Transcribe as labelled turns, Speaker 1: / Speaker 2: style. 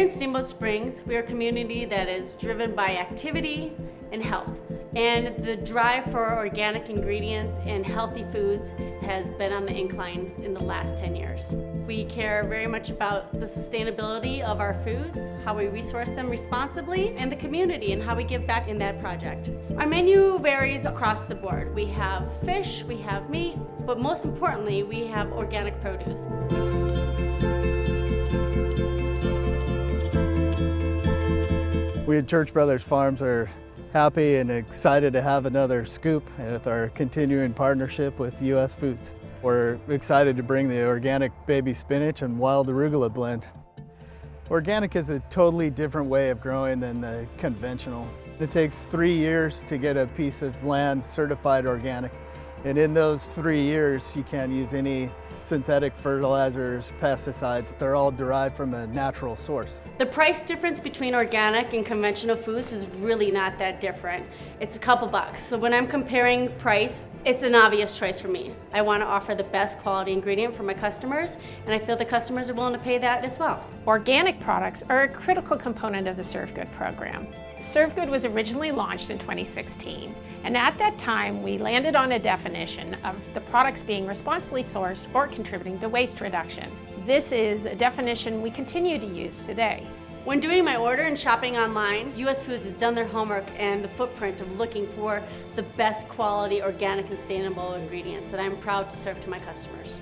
Speaker 1: in Steamboat Springs, we are a community that is driven by activity and health. And the drive for organic ingredients and healthy foods has been on the incline in the last 10 years. We care very much about the sustainability of our foods, how we resource them responsibly, and the community and how we give back in that project. Our menu varies across the board. We have fish, we have meat, but most importantly, we have organic produce.
Speaker 2: We at Church Brothers Farms are happy and excited to have another scoop with our continuing partnership with US Foods. We're excited to bring the organic baby spinach and wild arugula blend. Organic is a totally different way of growing than the conventional. It takes 3 years to get a piece of land certified organic. And in those 3 years, you can't use any synthetic fertilizers, pesticides. They're all derived from a natural source.
Speaker 1: The price difference between organic and conventional foods is really not that different. It's a couple bucks. So when I'm comparing price, it's an obvious choice for me. I want to offer the best quality ingredient for my customers, and I feel the customers are willing to pay that as well.
Speaker 3: Organic products are a critical component of the Serve Good program. Serve Good was originally launched in 2016, and at that time we landed on a definition of the products being responsibly sourced or contributing to waste reduction. This is a definition we continue to use today.
Speaker 1: When doing my order and shopping online, US Foods has done their homework and the footprint of looking for the best quality organic and sustainable ingredients that I'm proud to serve to my customers.